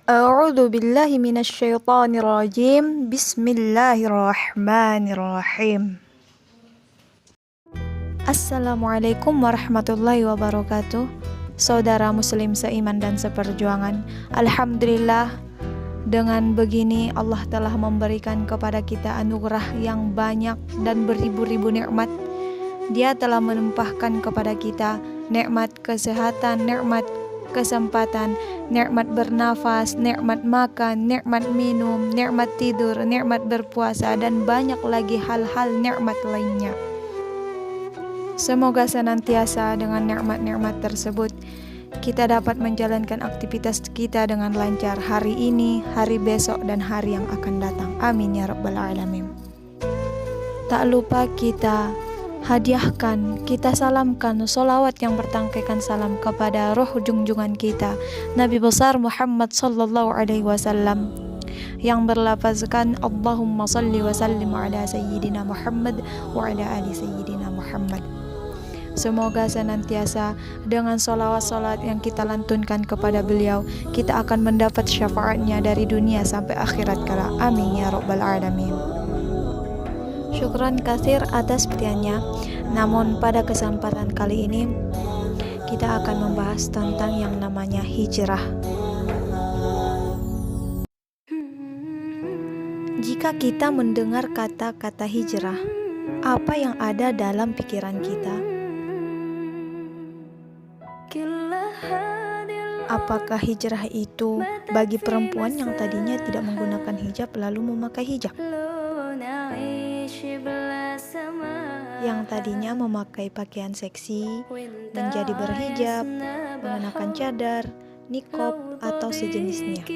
A'udzu billahi minasyaitonir rajim. Bismillahirrahmanirrahim. Assalamualaikum warahmatullahi wabarakatuh. Saudara muslim seiman dan seperjuangan, alhamdulillah, dengan begini Allah telah memberikan kepada kita anugerah yang banyak dan beribu-ribu nikmat. Dia telah menumpahkan kepada kita nikmat kesehatan, nikmat kesempatan, nikmat bernafas, nikmat makan, nikmat minum, nikmat tidur, nikmat berpuasa, dan banyak lagi hal-hal nikmat lainnya. Semoga senantiasa dengan nikmat-nikmat tersebut kita dapat menjalankan aktivitas kita dengan lancar hari ini, hari besok, dan hari yang akan datang. Amin ya rabbal alamin. Tak lupa kita hadiahkan, kita salamkan solawat yang bertangkaikan salam kepada roh junjungan kita, Nabi besar Muhammad sallallahu alaihi wasallam, yang berlafazkan Allahumma salli wa sallim ala sayyidina Muhammad wa ala ali sayyidina Muhammad. Semoga senantiasa dengan solawat-solawat yang kita lantunkan kepada beliau, kita akan mendapat syafaatnya dari dunia sampai akhirat kala. Amin ya rabbal alamin. Syukran katsir atas perhatiannya. Namun pada kesempatan kali ini kita akan membahas tentang yang namanya hijrah. Jika kita mendengar kata-kata hijrah, apa yang ada dalam pikiran kita? Apakah hijrah itu bagi perempuan yang tadinya tidak menggunakan hijab lalu memakai hijab? Yang tadinya memakai pakaian seksi menjadi berhijab, mengenakan cadar, niqab, atau sejenisnya.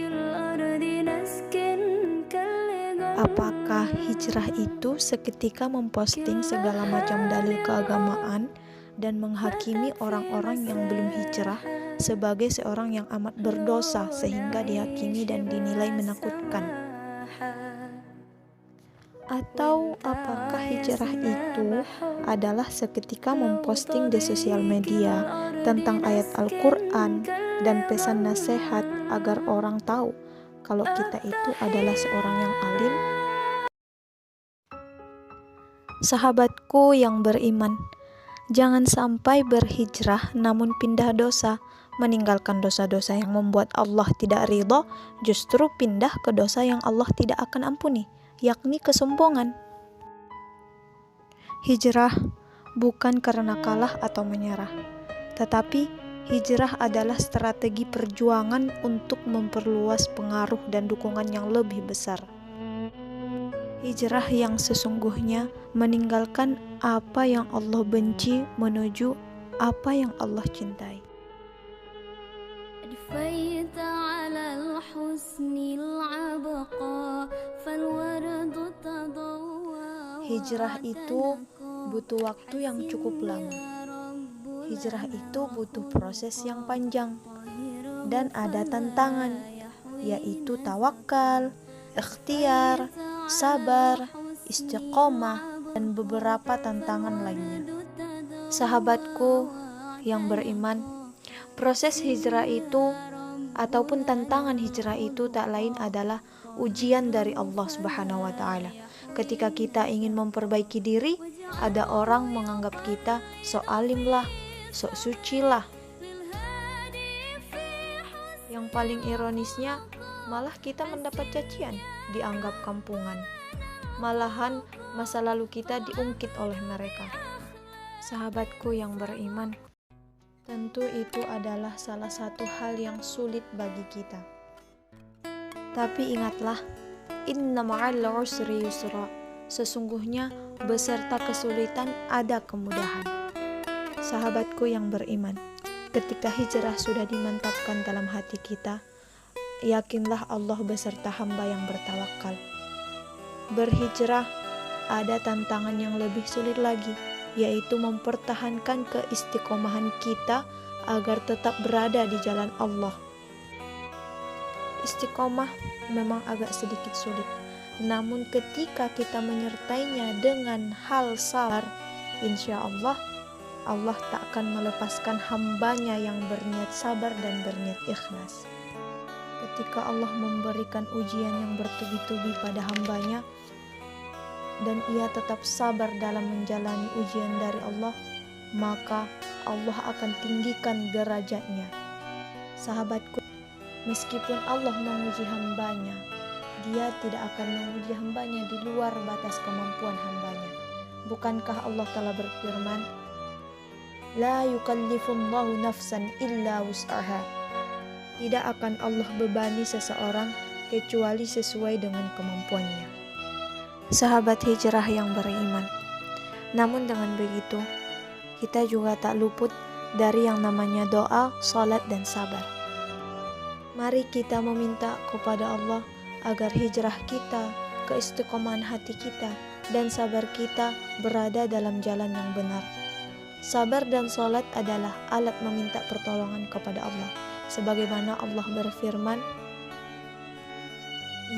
Apakah hijrah itu seketika memposting segala macam dalil keagamaan dan menghakimi orang-orang yang belum hijrah sebagai seorang yang amat berdosa sehingga dihakimi dan dinilai menakutkan? Atau apakah hijrah itu adalah seketika memposting di sosial media tentang ayat Al-Quran dan pesan nasihat agar orang tahu kalau kita itu adalah seorang yang alim? Sahabatku yang beriman, jangan sampai berhijrah namun pindah dosa, meninggalkan dosa-dosa yang membuat Allah tidak ridha, justru pindah ke dosa yang Allah tidak akan ampuni, yakni kesombongan. Hijrah bukan karena kalah atau menyerah, tetapi hijrah adalah strategi perjuangan untuk memperluas pengaruh dan dukungan yang lebih besar. Hijrah yang sesungguhnya meninggalkan apa yang Allah benci menuju apa yang Allah cintai. Hijrah itu butuh waktu yang cukup lama. Hijrah itu butuh proses yang panjang dan ada tantangan, yaitu tawakal, ikhtiar, sabar, istiqomah, dan beberapa tantangan lainnya. Sahabatku yang beriman, proses hijrah itu ataupun tantangan hijrah itu tak lain adalah ujian dari Allah Subhanahu wa taala. Ketika kita ingin memperbaiki diri, ada orang menganggap kita sok alim lah, sok suci lah. Yang paling ironisnya, malah kita mendapat cacian, dianggap kampungan. Malahan masa lalu kita diungkit oleh mereka. Sahabatku yang beriman, tentu itu adalah salah satu hal yang sulit bagi kita. Tapi ingatlah, inna ma'al usri yusra. Sesungguhnya beserta kesulitan ada kemudahan. Sahabatku yang beriman, ketika hijrah sudah dimantapkan dalam hati kita, yakinlah Allah beserta hamba yang bertawakal. Berhijrah ada tantangan yang lebih sulit lagi, yaitu mempertahankan keistiqomahan kita agar tetap berada di jalan Allah. Istiqomah memang agak sedikit sulit, namun ketika kita menyertainya dengan hal sabar, insya Allah tak akan melepaskan hambanya yang berniat sabar dan berniat ikhlas. Ketika Allah memberikan ujian yang bertubi-tubi pada hambanya dan ia tetap sabar dalam menjalani ujian dari Allah, maka Allah akan tinggikan derajatnya. Sahabatku, meskipun Allah menguji hambanya, Dia tidak akan menguji hambanya di luar batas kemampuan hambanya. Bukankah Allah telah berfirman, La yukallifullahu nafsan illa wus'aha. Tidak akan Allah bebani seseorang kecuali sesuai dengan kemampuannya. Sahabat hijrah yang beriman, namun dengan begitu, kita juga tak luput dari yang namanya doa, salat, dan sabar. Mari kita meminta kepada Allah agar hijrah kita, keistiqomahan hati kita, dan sabar kita berada dalam jalan yang benar. Sabar dan salat adalah alat meminta pertolongan kepada Allah. Sebagaimana Allah berfirman,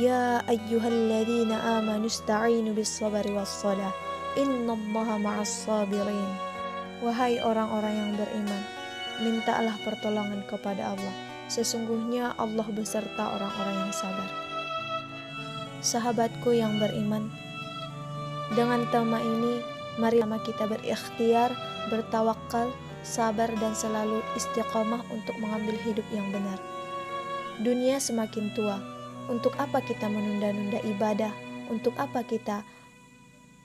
Ya ayyuhalladzina amanu ista'inu bis-sabri was-salah, innallaha ma'as sabirin. Wahai orang-orang yang beriman, mintalah pertolongan kepada Allah. Sesungguhnya Allah beserta orang-orang yang sabar. Sahabatku yang beriman, dengan tema ini, mari kita berikhtiar, bertawakal, sabar, dan selalu istiqamah untuk mengambil hidup yang benar. Dunia semakin tua. Untuk apa kita menunda-nunda ibadah? Untuk apa kita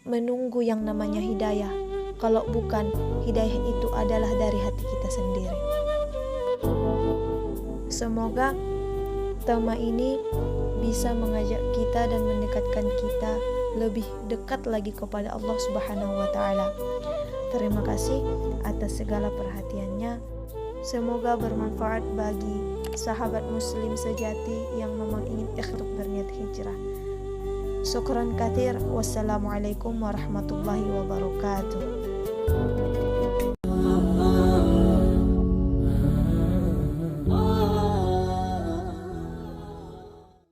menunggu yang namanya hidayah? Kalau bukan, hidayah itu adalah dari hati kita sendiri. Semoga tema ini bisa mengajak kita dan mendekatkan kita lebih dekat lagi kepada Allah Subhanahu wa Ta'ala. Terima kasih atas segala perhatiannya. Semoga bermanfaat bagi sahabat muslim sejati yang memang ingin ikhlas berniat hijrah. Syukran katsir. Wassalamualaikum warahmatullahi wabarakatuh.